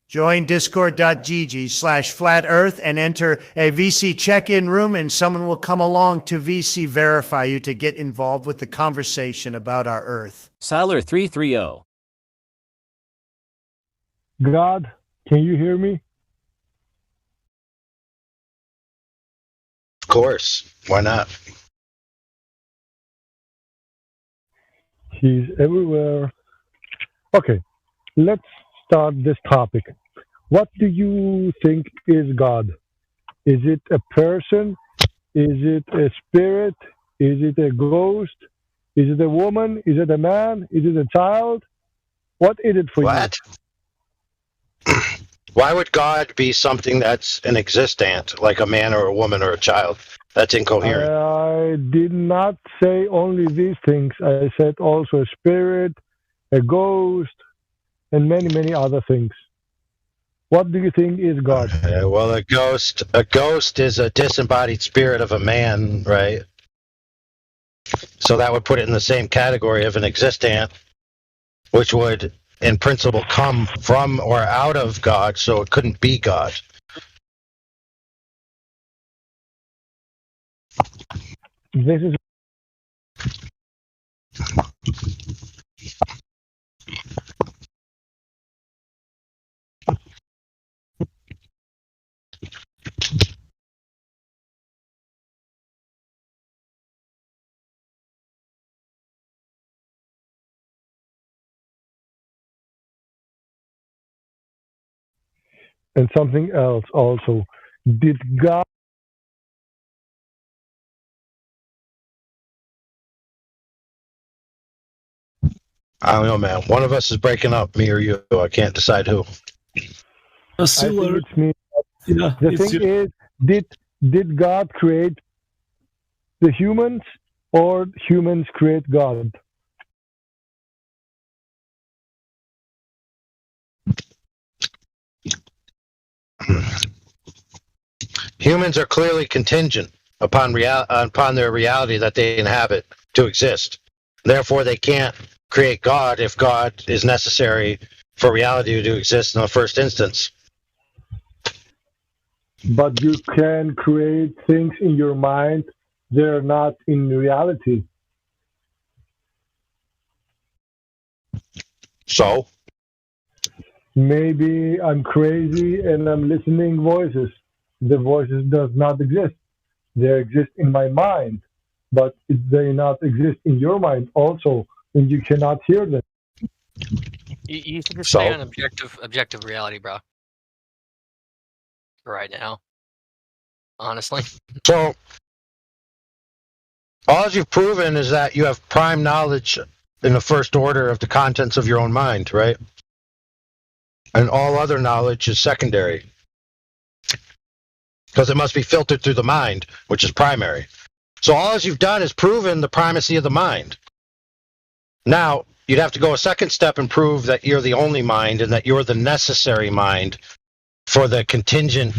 Join discord.gg/flat earth and enter a VC check-in room, and someone will come along to VC verify you to get involved with the conversation about our earth. siler330. God, can you hear me? Of course. Why not? He's everywhere. Okay, let's start this topic. What do you think is God? Is it a person? Is it a spirit? Is it a ghost? Is it a woman? Is it a man? Is it a child? What is it for you? What? Why would God be something that's an existent, like a man or a woman or a child? That's incoherent. I did not say only these things. I said also a spirit, a ghost, and many, many other things. What do you think is God? Well, a ghost is a disembodied spirit of a man, right? So that would put it in the same category of an existent, which would, in principle, come from or out of God, so it couldn't be God. This is and something else also. Did God I don't know, man. One of us is breaking up, me or you. I can't decide who. I think it's me. Yeah, The thing is, did God create the humans or humans create God? Humans are clearly contingent upon their reality that they inhabit to exist. Therefore, they can't create God if God is necessary for reality to exist in the first instance. But you can create things in your mind. They're not in reality. So, Maybe I'm crazy and I'm listening voices. The voices does not exist. They exist in my mind, but they not exist in your mind also, and you cannot hear them. You should just So? stay on objective reality, bro. Right now, honestly. so all you've proven is that you have prime knowledge in the first order of the contents of your own mind, right? And all other knowledge is secondary. Because it must be filtered through the mind, which is primary. So all you've done is proven the primacy of the mind. Now, you'd have to go a second step and prove that you're the only mind and that you're the necessary mind for the contingent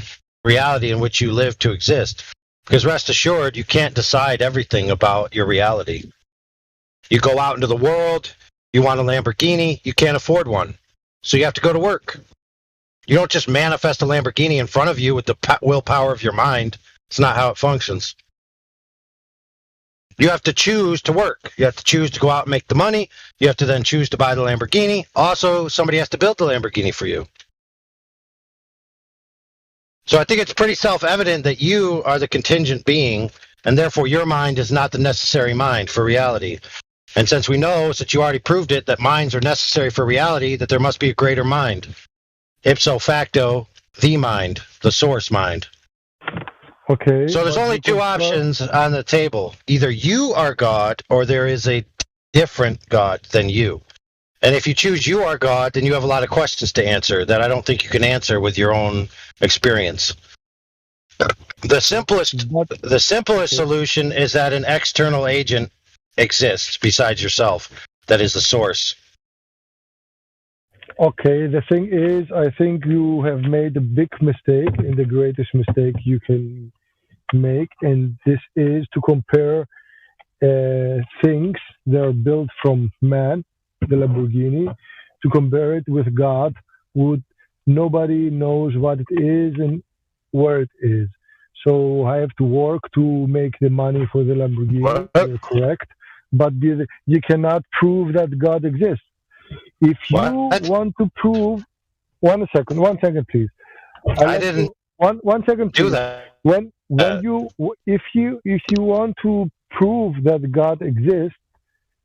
reality in which you live to exist. Because rest assured, you can't decide everything about your reality. You go out into the world, you want a Lamborghini, you can't afford one. So you have to go to work. You don't just manifest a Lamborghini in front of you with the willpower of your mind. It's not how it functions. You have to choose to work. You have to choose to go out and make the money. You have to then choose to buy the Lamborghini. Also, somebody has to build the Lamborghini for you. So I think it's pretty self-evident that you are the contingent being, and therefore your mind is not the necessary mind for reality. And since we know, since you already proved it, that minds are necessary for reality, that there must be a greater mind. Ipso facto, the mind, the source mind. Okay. So there's but only you can two start- options on the table. Either you are God, or there is a different God than you. And if you choose you are God, then you have a lot of questions to answer that I don't think you can answer with your own experience. The simplest solution is that an external agent exists besides yourself. That is the source. Okay, the thing is, I think you have made a big mistake, and the greatest mistake you can make, and this is to compare things that are built from man, the Lamborghini, to compare it with God, nobody knows what it is and where it is. So I have to work to make the money for the Lamborghini. What? You're correct, but you cannot prove that God exists. If you What? want to prove, one second, please. I didn't One second, do please. that. When you if you want to prove that God exists,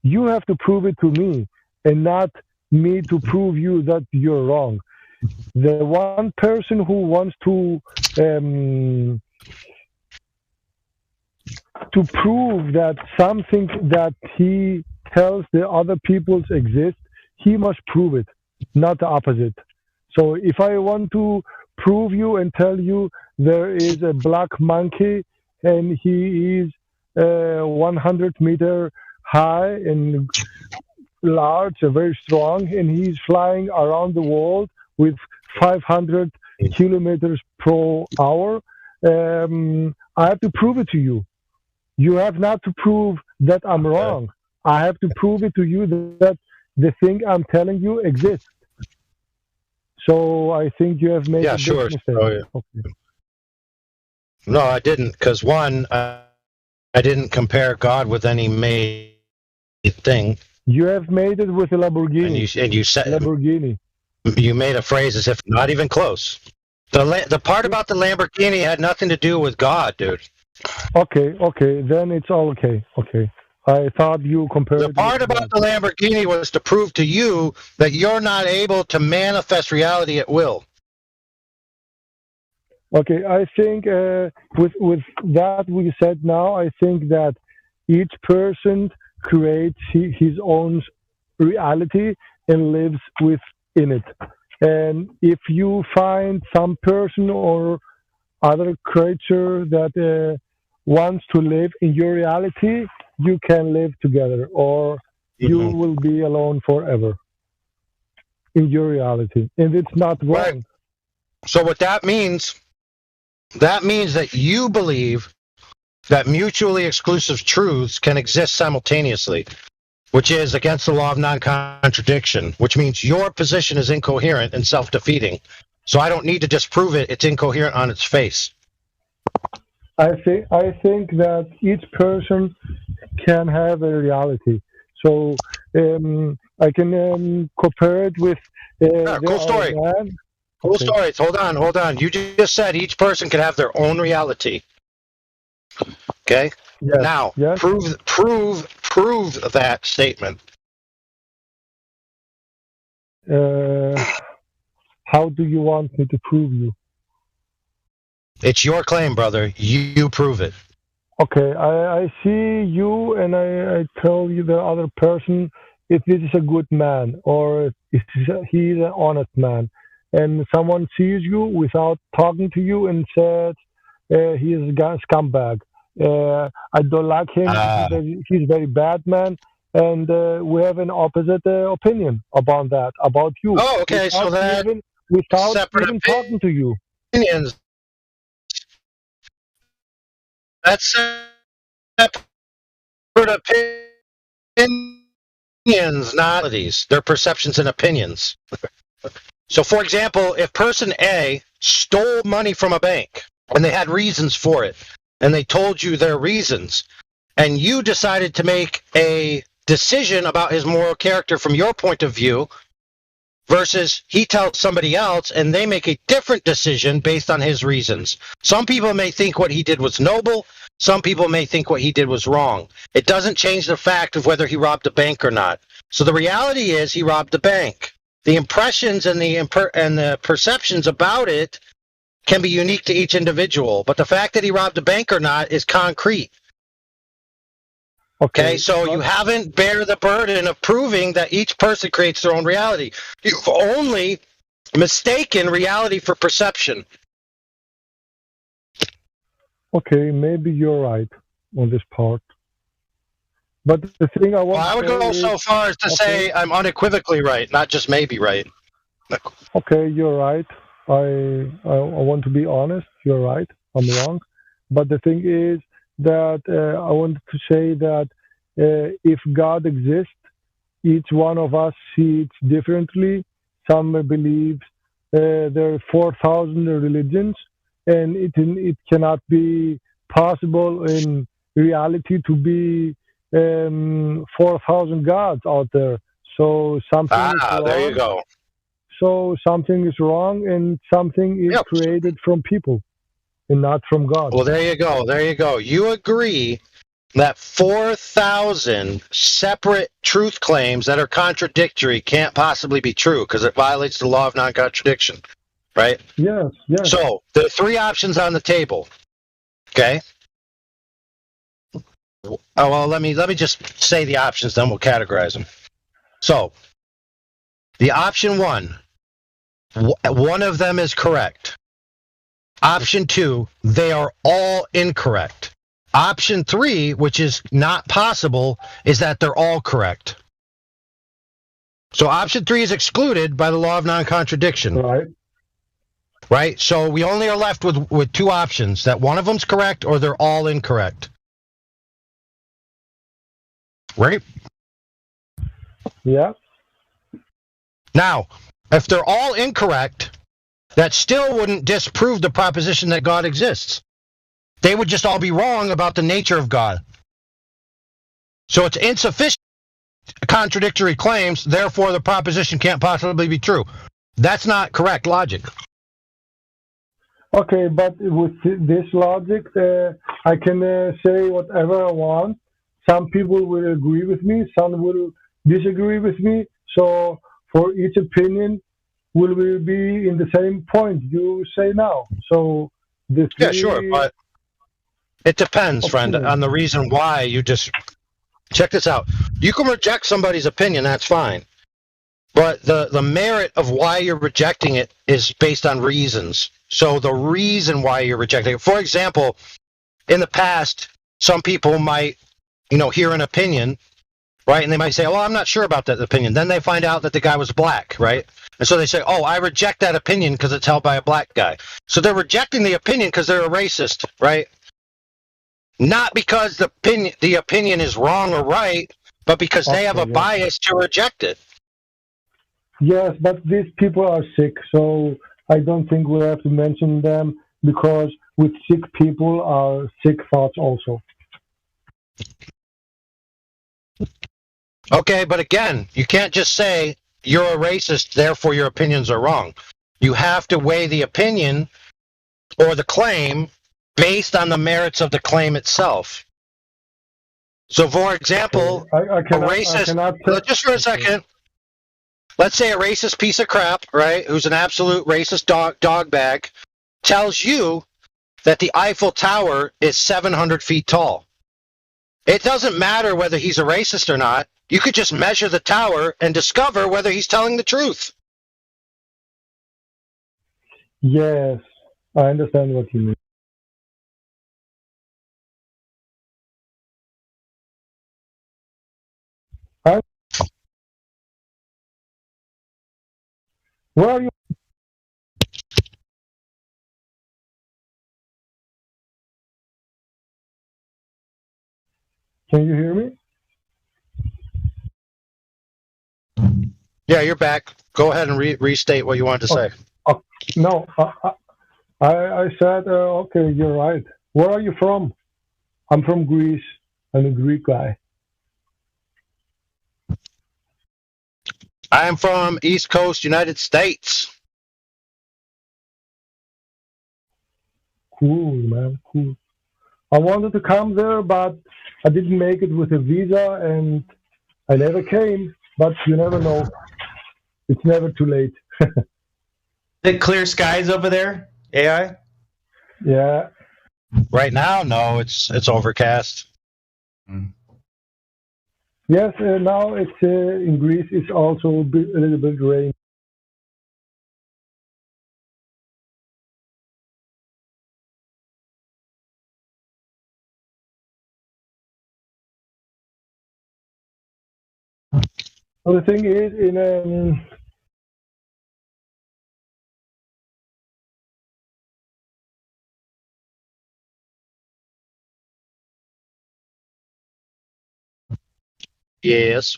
you have to prove it to me, and not me to prove you that you're wrong. The one person who wants um, to prove that something that he tells the other peoples exist, he must prove it, not the opposite. So if I want to prove you and tell you there is a black monkey and he is 100-meter high and large, very strong, and he's flying around the world with 500 kilometers per hour, I have to prove it to you. You have not to prove that I'm wrong. I have to prove it to you that the thing I'm telling you exists. So I think you have made Yeah, a big sure. mistake. Oh, yeah. Okay. No, I didn't, because one, I didn't compare God with any made thing, You have made it with a Lamborghini. and you said Lamborghini. you made a phrase as if not even close. The part about the Lamborghini had nothing to do with God, dude. Okay, then it's all okay. Okay. I thought you compared The it part with about God. the Lamborghini was to prove to you that you're not able to manifest reality at will. Okay, I think with that we said now, I think that each person creates his own reality and lives within it. And if you find some person or other creature that wants to live in your reality, you can live together, or you Mhm. will be alone forever in your reality, and it's not Right. wrong. So what that means that you believe that mutually exclusive truths can exist simultaneously, which is against the law of non-contradiction, which means your position is incoherent and self-defeating. So I don't need to disprove it. It's incoherent on its face. I think that each person can have a reality. So I can compare it with Yeah, there cool are a story. man. Cool Okay. stories. Hold on. You just said each person can have their own reality. Okay? Yes. Now, Yes. prove that statement. Uh, how do you want me to prove you? It's your claim, brother. You prove it. Okay, I see you and I tell you the other person if this is a good man or if he's an honest man. And someone sees you without talking to you and says he is a scumbag. I don't like him. Ah, He's very bad man. And we have an opposite opinion about that, about you, oh, okay. So that without separate even talking to you. opinions. That's separate opinions, not realities. They're perceptions and opinions. So, for example, if person A stole money from a bank and they had reasons for it, and they told you their reasons, and you decided to make a decision about his moral character from your point of view, versus he tells somebody else and they make a different decision based on his reasons. Some people may think what he did was noble. Some people may think what he did was wrong. It doesn't change the fact of whether he robbed a bank or not. So the reality is he robbed the bank. The impressions and the perceptions about it can be unique to each individual, but the fact that he robbed a bank or not is concrete. Okay, so you haven't bear the burden of proving that each person creates their own reality. You've only mistaken reality for perception. Okay, maybe you're right on this part. But the thing I Well, want I to would say go is, so far as to say I'm unequivocally right, not just maybe right. okay, you're right. I want to be honest. You're right. I'm wrong. But the thing is that I wanted to say that if God exists, each one of us sees it differently. Some believe there are 4,000 religions, and it cannot be possible in reality to be 4,000 gods out there. So something is There you wrong. go. So something is wrong, and something is Yep. created from people and not from God. Well, there you go. There you go. You agree that 4,000 separate truth claims that are contradictory can't possibly be true because it violates the law of non-contradiction, right? Yes, yes. So there are three options on the table. Okay. Oh well, let me just say the options, then we'll categorize them. So the option one, one of them is correct. Option two, they are all incorrect. Option three, which is not possible, is that they're all correct. So option three is excluded by the law of non-contradiction. Right. Right? So we only are left with two options, that one of them's correct or they're all incorrect. Right? Yeah. Now, if they're all incorrect, that still wouldn't disprove the proposition that God exists. They would just all be wrong about the nature of God. So it's insufficient contradictory claims, therefore the proposition can't possibly be true. That's not correct logic. Okay, but with this logic, I can say whatever I want. Some people will agree with me, some will disagree with me. So for each opinion, will we be in the same point you say now? So the Yeah, sure, but it depends, friend, opinions. on the reason why you just... Check this out. You can reject somebody's opinion, that's fine. But the merit of why you're rejecting it is based on reasons. So the reason why you're rejecting it. For example, in the past, some people might, hear an opinion, right? And they might say, well, I'm not sure about that opinion. Then they find out that the guy was black, right? And so they say, oh, I reject that opinion because it's held by a black guy. So they're rejecting the opinion because they're a racist, right? Not because the opinion is wrong or right, but because they have a bias to reject it. Yes, but these people are sick, so I don't think we'll have to mention them, because with sick people are sick thoughts also. Okay, but again, you can't just say you're a racist, therefore your opinions are wrong. You have to weigh the opinion or the claim based on the merits of the claim itself. So, for example, I cannot just for a second, let's say a racist piece of crap, right, who's an absolute racist dog bag, tells you that the Eiffel Tower is 700 feet tall. It doesn't matter whether he's a racist or not. You could just measure the tower and discover whether he's telling the truth. Yes, I understand what you mean. Where are you? Can you hear me? Yeah, you're back. Go ahead and restate what you wanted to say. No, I said, okay, you're right. Where are you from? I'm from Greece. I'm a Greek guy. I am from East Coast, United States. Cool, man, cool. I wanted to come there, but I didn't make it with a visa, and I never came. But you never know. It's never too late. Is it clear skies over there, AI? Yeah. Right now, no, it's overcast. Yes, now it's in Greece. It's also a little bit rain. So the thing is, Yes.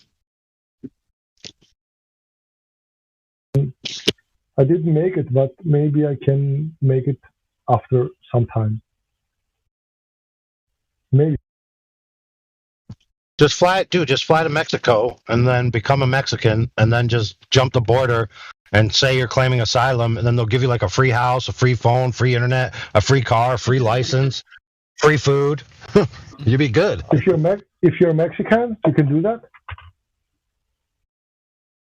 I didn't make it, but maybe I can make it after some time. Maybe. Just fly to Mexico and then become a Mexican and then just jump the border and say you're claiming asylum, and then they'll give you like a free house, a free phone, free internet, a free car, a free license, free food. You'd be good. If you're Mexican, you can do that.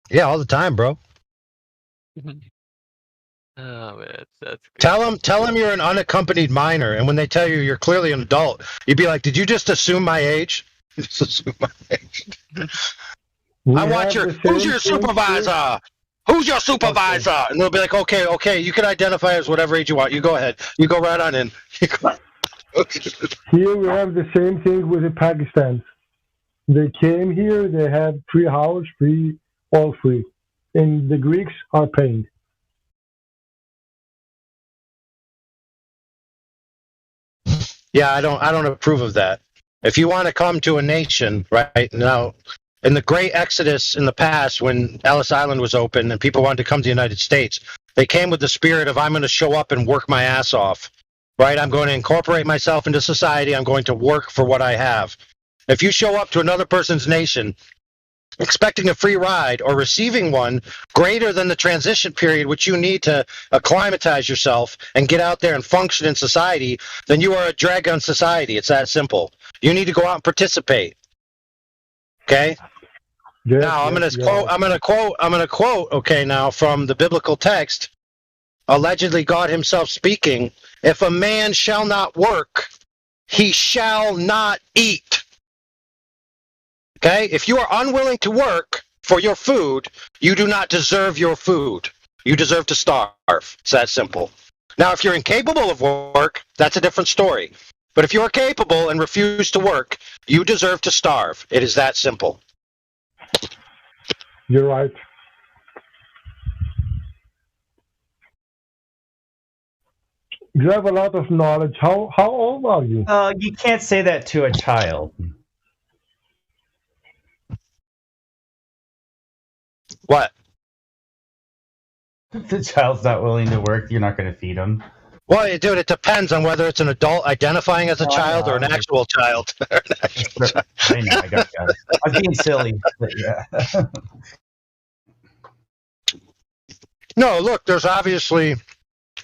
Yeah, all the time, bro. Oh man, that's good. Tell them you're an unaccompanied minor, and when they tell you you're clearly an adult, you'd be like, "Did you just assume my age?" Just assume my age. I want who's your supervisor? Who's your supervisor? Okay. And they'll be like, okay, you can identify as whatever age you want. You go ahead. You go right on in. Here we have the same thing with the Pakistans. They came here, they had free house, all free. And the Greeks are paying. Yeah, I don't approve of that. If you want to come to a nation, right now, in the great exodus in the past, when Ellis Island was open and people wanted to come to the United States, they came with the spirit of, I'm going to show up and work my ass off, right? I'm going to incorporate myself into society. I'm going to work for what I have. If you show up to another person's nation expecting a free ride or receiving one greater than the transition period which you need to acclimatize yourself and get out there and function in society, then you are a drag on society. It's that simple. You need to go out and participate. Okay? Yes, now I'm going to quote, okay, now from the biblical text, allegedly God himself speaking, if a man shall not work, he shall not eat. Okay? If you are unwilling to work for your food, you do not deserve your food. You deserve to starve. It's that simple. Now, if you're incapable of work, that's a different story. But if you are capable and refuse to work, you deserve to starve. It is that simple. You're right. You have a lot of knowledge. How old are you? You can't say that to a child. What? If the child's not willing to work, you're not going to feed him. Well, dude, it depends on whether it's an adult identifying as a child or an actual child. I know, I got you. I was being silly, but yeah. No, look, there's obviously,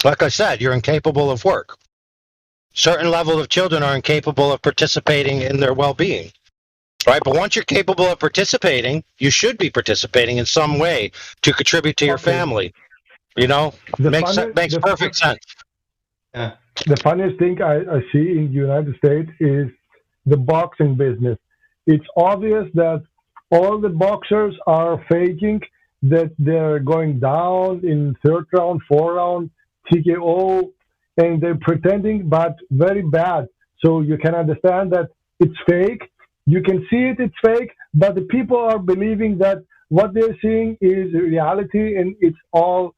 like I said, you're incapable of work. Certain level of children are incapable of participating in their well-being, right? But once you're capable of participating, you should be participating in some way to contribute to your family. You know, makes perfect sense. Yeah. The funniest thing I see in the United States is the boxing business. It's obvious that all the boxers are faking that they're going down in third round, fourth round, TKO, and they're pretending, but very bad. So you can understand that it's fake. You can see it's fake, but the people are believing that what they're seeing is reality, and it's all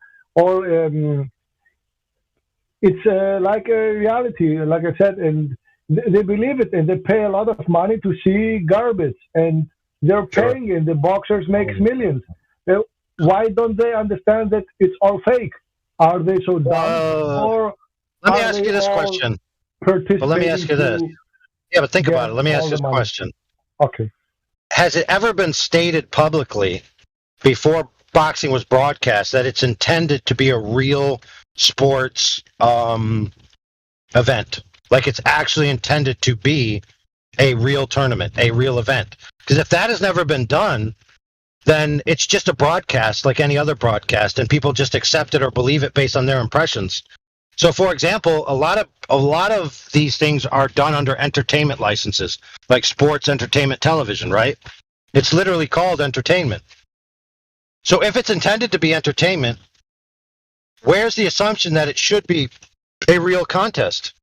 it's like a reality, like I said, and they believe it, and they pay a lot of money to see garbage, and they're paying, and the boxers makes millions. Why don't they understand that it's all fake? Are they so dumb? Or let me ask you this question. Well, let me ask you this. Yeah, but think about it. Let me ask you this question. Okay. Has it ever been stated publicly before boxing was broadcast that it's intended to be a real sports event? Like it's actually intended to be a real tournament, a real event? Because if that has never been done, then it's just a broadcast like any other broadcast, and people just accept it or believe it based on their impressions. So, for example, a lot of these things are done under entertainment licenses, like sports entertainment television, right? It's literally called entertainment. So if it's intended to be entertainment, where's the assumption that it should be a real contest?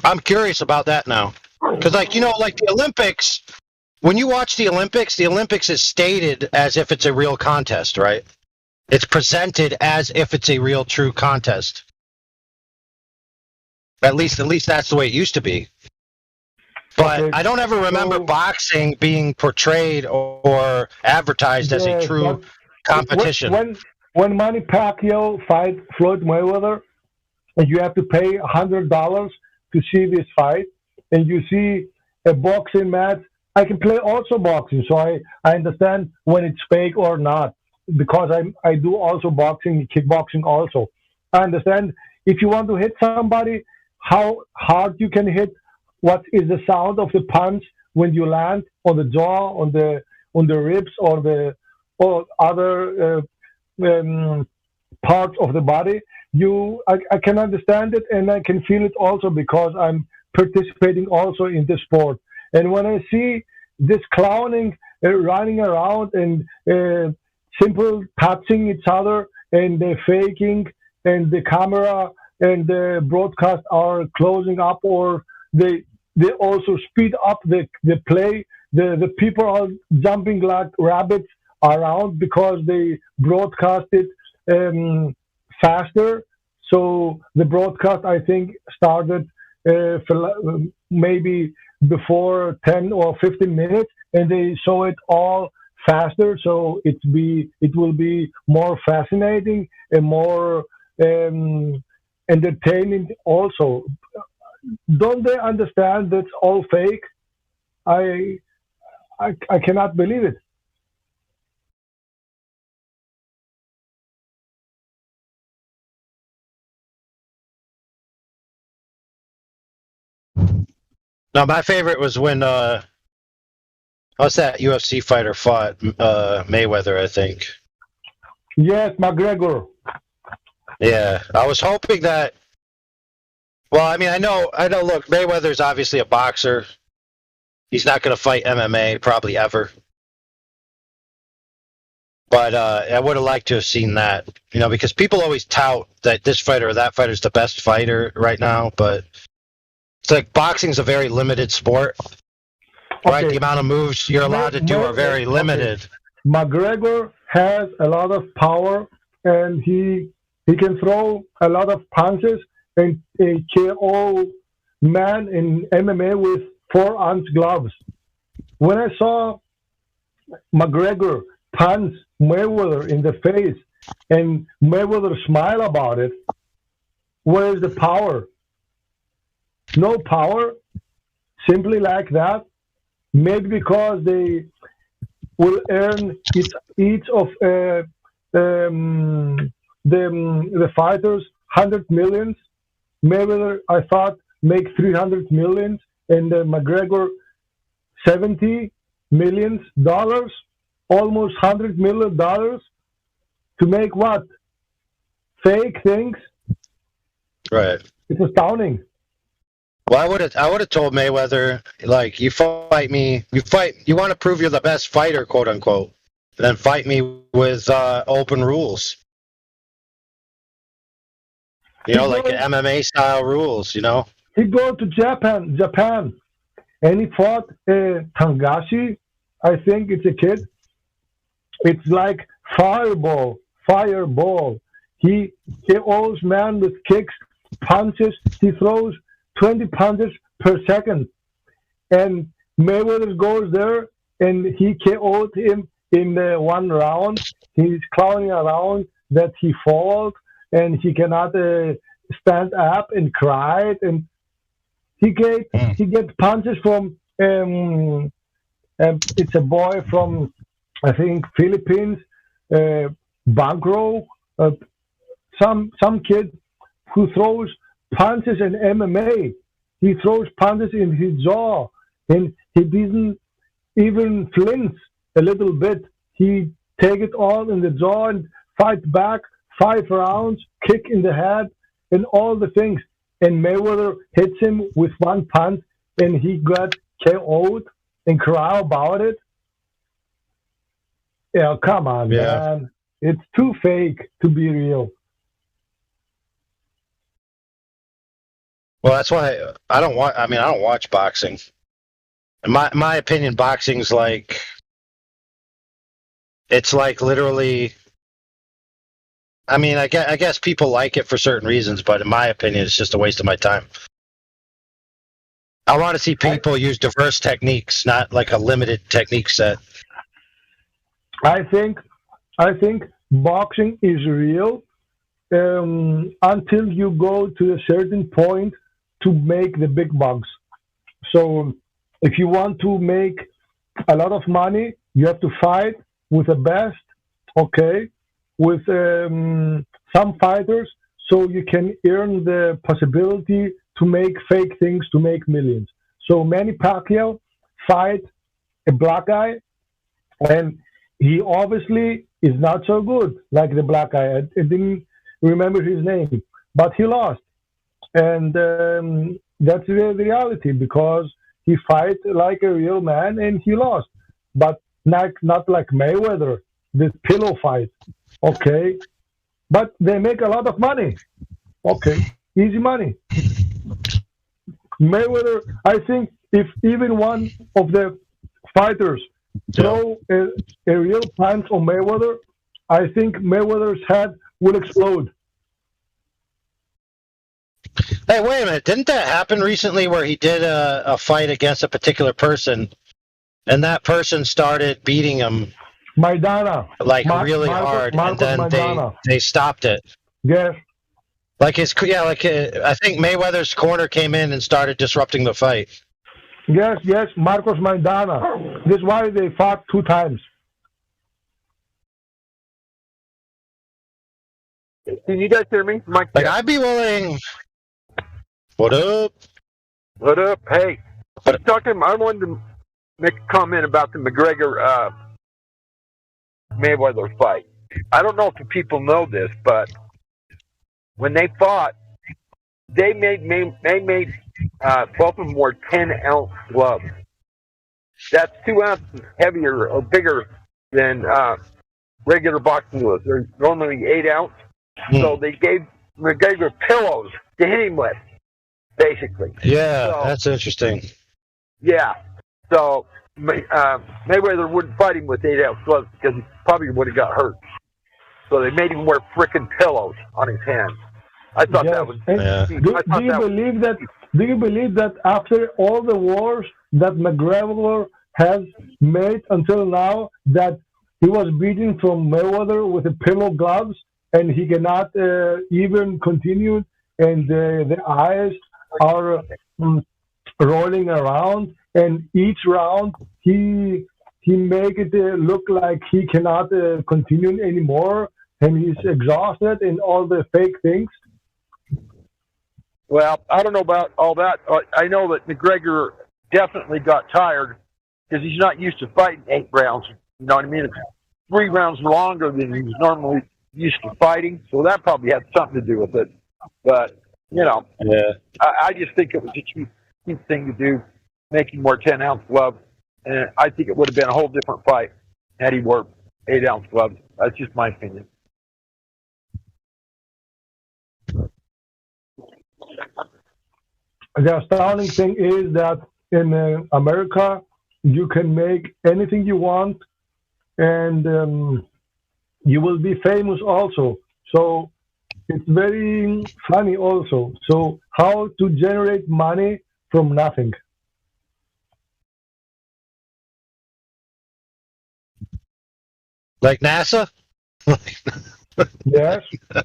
I'm curious about that now. Because, like the Olympics, when you watch the Olympics is stated as if it's a real contest, right? It's presented as if it's a real, true contest. At least that's the way it used to be. But okay, I don't ever remember boxing being portrayed or advertised as a true competition. when Manny Pacquiao fight Floyd Mayweather, and you have to pay $100 to see this fight, and you see a boxing match. I can play also boxing, so I understand when it's fake or not because I do also boxing, kickboxing also. I understand if you want to hit somebody, how hard you can hit, what is the sound of the punch when you land on the jaw, on the ribs, or other parts of the body. I can understand it and I can feel it also because I'm participating also in the sport. And when I see this clowning running around and simple touching each other and faking and the camera and the broadcast are closing up or they also speed up the play. The people are jumping like rabbits around because they broadcast it faster. So the broadcast, I think, started maybe before 10 or 15 minutes, and they show it all faster. So it will be more fascinating and more entertaining also. Don't they understand that's all fake? I cannot believe it. No, my favorite was when what's that UFC fighter fought Mayweather, I think. Yes, McGregor. Yeah, I was hoping that. Well, I mean, I know. Look, Mayweather's obviously a boxer. He's not going to fight MMA probably ever. But I would have liked to have seen that, because people always tout that this fighter or that fighter is the best fighter right now. But it's like boxing's a very limited sport, right? Okay. The amount of moves you're allowed to do are very limited. Okay. McGregor has a lot of power, and he can throw a lot of punches and KO man in MMA with 4-ounce gloves. When I saw McGregor punch Mayweather in the face and Mayweather smile about it, where is the power? No power, simply like that. Maybe because they will earn each of the fighters 100 millions. Mayweather, I thought, make 300 millions, and McGregor 70 millions dollars, almost $100 million to make what? Fake things. Right. It's astounding. Well, I would have told Mayweather, like, you fight me, you want to prove you're the best fighter, quote unquote, then fight me with open rules. Like MMA style rules. He go to Japan, and he fought Tangashi. I think it's a kid. It's like fireball. He KOs man with kicks, punches. He throws 20 punches per second. And Mayweather goes there and he KO'd him in one round. He's clowning around that he falls and he cannot stand up and cried. And he gets punches from it's a boy from, I think, Philippines, Bagro, some kid who throws punches in MMA. He throws punches in his jaw, and he didn't even flinch a little bit. He take it all in the jaw and fight back 5 rounds, kick in the head, and all the things. And Mayweather hits him with one punch, and he got KO'd and cry about it. Yeah, come on, man. It's too fake to be real. Well, that's why I don't watch boxing. In my opinion, boxing's like, it's like literally. I mean, I guess people like it for certain reasons, but in my opinion, it's just a waste of my time. I want to see people use diverse techniques, not like a limited technique set. I think boxing is real until you go to a certain point to make the big bucks. So if you want to make a lot of money, you have to fight with the best, okay, with some fighters, so you can earn the possibility to make fake things to make millions. So Manny Pacquiao fight a black guy, and he obviously is not so good like the black guy. I didn't remember his name, but he lost, and that's the reality because he fight like a real man and he lost, but not like Mayweather, this pillow fight, okay. But they make a lot of money, okay, easy money. Mayweather, I think if even one of the fighters throw a real punch on Mayweather, I think Mayweather's head will explode. Hey, wait a minute. Didn't that happen recently where he did a fight against a particular person and that person started beating him Maidana, like really hard and then Maidana. they stopped it? Yes, Like I think Mayweather's corner came in and started disrupting the fight. yes, Marcos Maidana. This is why they fought 2 times. Can you guys hear me? Mike, Like I'd be willing. What up? what up? Hey, I wanted to make a comment about the McGregor Mayweather fight. I don't know if the people know this, but when they fought, they made both of them wore 10-ounce gloves. That's 2 ounces heavier or bigger than regular boxing gloves. They're normally 8 ounce. So they gave McGregor pillows to hit him with, basically. Yeah, So, that's interesting. yeah. So Mayweather wouldn't fight him with 8-ounce gloves because he probably would have got hurt. So they made him wear frickin' pillows on his hands. I thought Yes. that was. Yeah. Do you believe that after all the wars that McGregor has made until now, that he was beaten from Mayweather with the pillow gloves, and he cannot even continue, and the eyes are rolling around, and each round he make it look like he cannot continue anymore, and he's exhausted and all the fake things. Well, I don't know about all that. I know that McGregor definitely got tired because he's not used to fighting 8 rounds. You know what I mean? It's 3 rounds longer than he's normally used to fighting, so that probably had something to do with it. But, you know, Yeah. I just think it was a cheap thing to do, making more 10-ounce gloves. And I think it would have been a whole different fight had he wore 8-ounce gloves. That's just my opinion. The astounding thing is that in America, you can make anything you want, and you will be famous also. So it's very funny also. So how to generate money from nothing? Like NASA? Yes,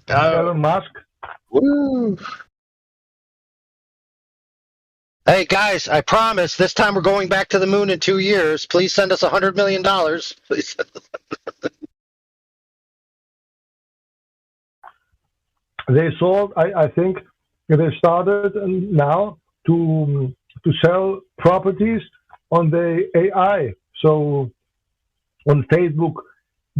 Elon Musk. Woo. Hey guys, I promise this time we're going back to the moon in 2 years. Please send us $100 million. Please. They sold. I think they started now to sell properties on the AI. So on Facebook,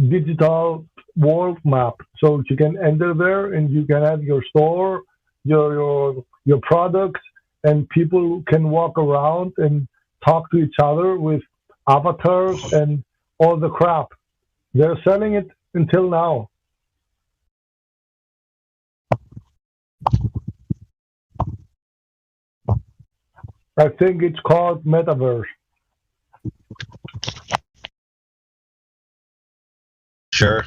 digital world map. So you can enter there and you can have your store, your products, and people can walk around and talk to each other with avatars and all the crap. They're selling it until now. I think it's called Metaverse. Sure.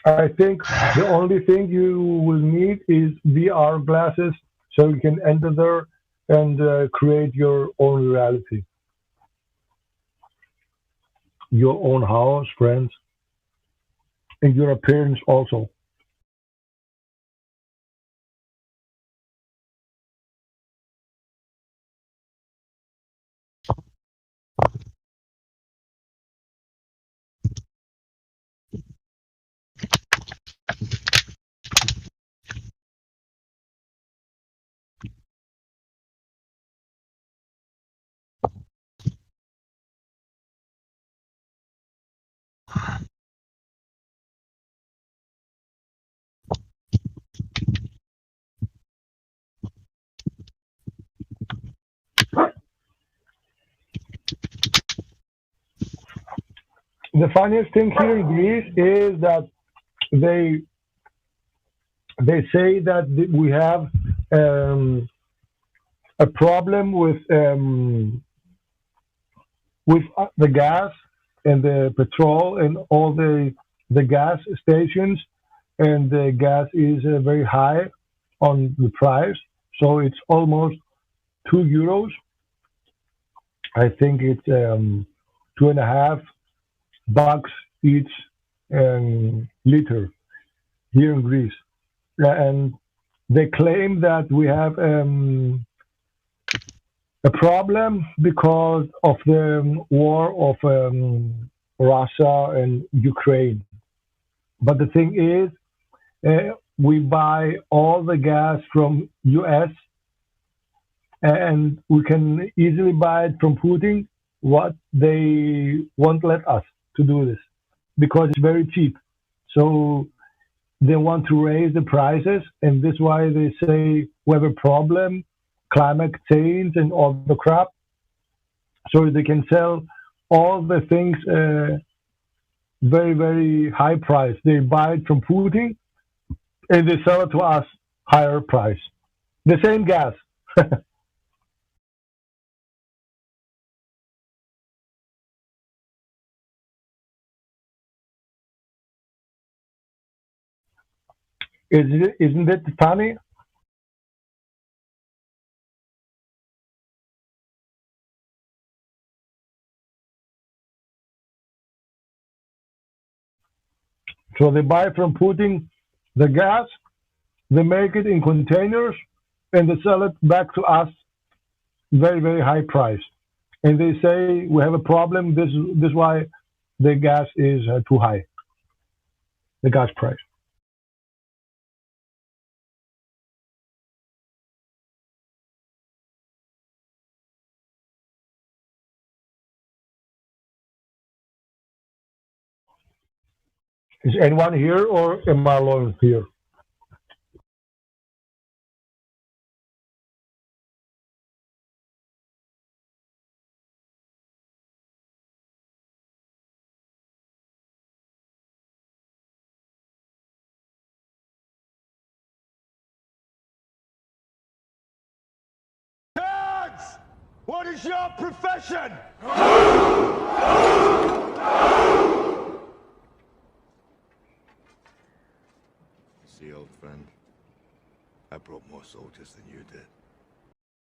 I think the only thing you will need is VR glasses so you can enter there and create your own reality. Your own house, friends. and your appearance also. The funniest thing here in Greece is that they say that we have a problem with the gas and the petrol and all the gas stations, and the gas is very high on the price, so it's almost €2. I think it's 2.5 bucks each liter here in Greece, and they claim that we have a problem because of the war of Russia and Ukraine. But the thing is, we buy all the gas from US, and we can easily buy it from Putin. What they won't let us to do this because it's very cheap. So they want to raise the prices, and this is why they say we have a problem, climate change and all the crap, so they can sell all the things very, very high price. They buy it from Putin, and they sell it to us higher price. The same gas. Isn't it funny? So they buy from Putin the gas, they make it in containers, and they sell it back to us very, very high price. And they say we have a problem. This is why the gas is too high, the gas price. Is anyone here, or am I alone here? What is your profession? See, old friend, I brought more soldiers than you did.